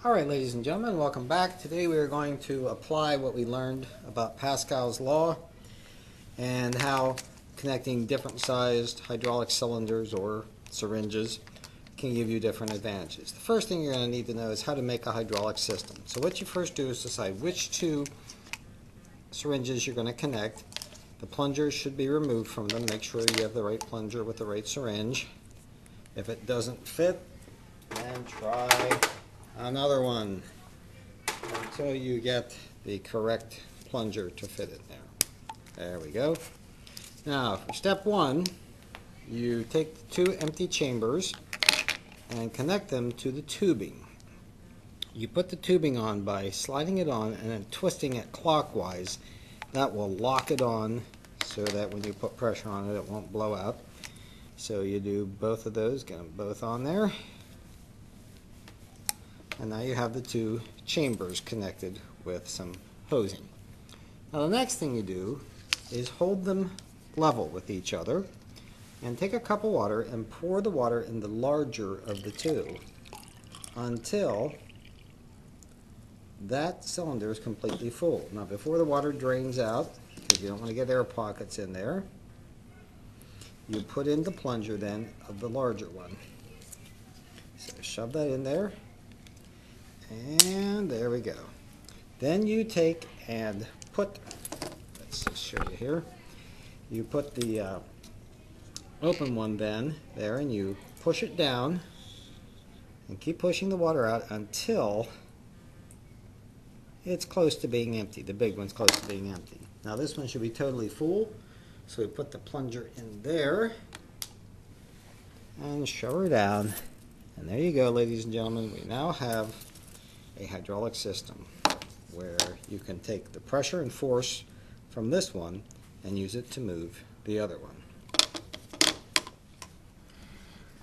Alright, ladies and gentlemen, welcome back. Today we are going to apply what we learned about Pascal's law and how connecting different sized hydraulic cylinders or syringes can give you different advantages. The first thing you're going to need to know is how to make a hydraulic system. So what you first do is decide which two syringes you're going to connect. The plungers should be removed from them. Make sure you have the right plunger with the right syringe. If it doesn't fit, then try another one until you get the correct plunger to fit it there. There we go. Now for step one, you take the two empty chambers and connect them to the tubing. You put the tubing on by sliding it on and then twisting it clockwise. That will lock it on so that when you put pressure on it, it won't blow out. So you do both of those, get them both on there. And now you have the two chambers connected with some hosing. Now the next thing you do is hold them level with each other and take a cup of water and pour the water in the larger of the two until that cylinder is completely full. Now before the water drains out, because you don't want to get air pockets in there, you put in the plunger then of the larger one. So shove that in there. And there we go. Then you take and put, let's just show you here, you put the open one then there and you push it down and keep pushing the water out until it's close to being empty. The big one's close to being empty. Now this one should be totally full, so we put the plunger in there and shove her down. And there you go, ladies and gentlemen. We now have a hydraulic system where you can take the pressure and force from this one and use it to move the other one.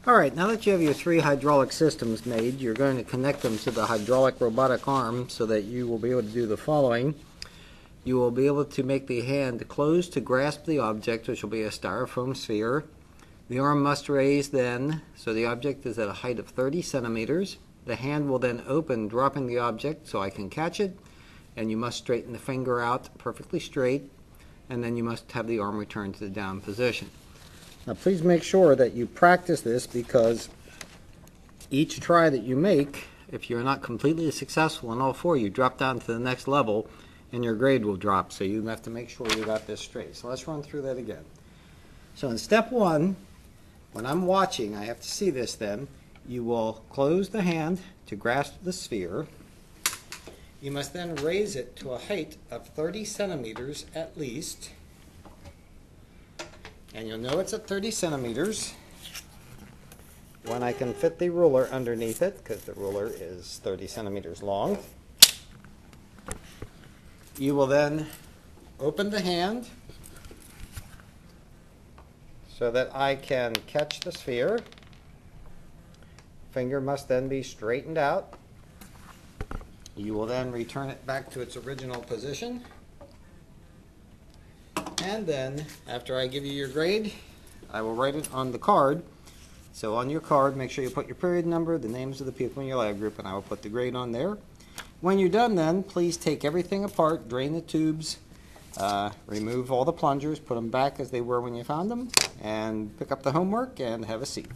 Alright, now that you have your three hydraulic systems made, you're going to connect them to the hydraulic robotic arm so that you will be able to do the following. You will be able to make the hand close to grasp the object, which will be a styrofoam sphere. The arm must raise then, so the object is at a height of 30 centimeters. The hand will then open, dropping the object so I can catch it, and you must straighten the finger out perfectly straight, and then you must have the arm return to the down position. Now please make sure that you practice this, because each try that you make, if you're not completely successful in all four, you drop down to the next level and your grade will drop, so you have to make sure you got this straight. So let's run through that again. So in step one, when I'm watching, I have to see this then. You will close the hand to grasp the sphere. You must then raise it to a height of 30 centimeters at least. And you'll know it's at 30 centimeters when I can fit the ruler underneath it, because the ruler is 30 centimeters long. You will then open the hand so that I can catch the sphere. Finger must then be straightened out. You will then return it back to its original position. And then, after I give you your grade, I will write it on the card. So on your card, make sure you put your period number, the names of the people in your lab group, and I will put the grade on there. When you're done then, please take everything apart, drain the tubes, remove all the plungers, put them back as they were when you found them, and pick up the homework and have a seat.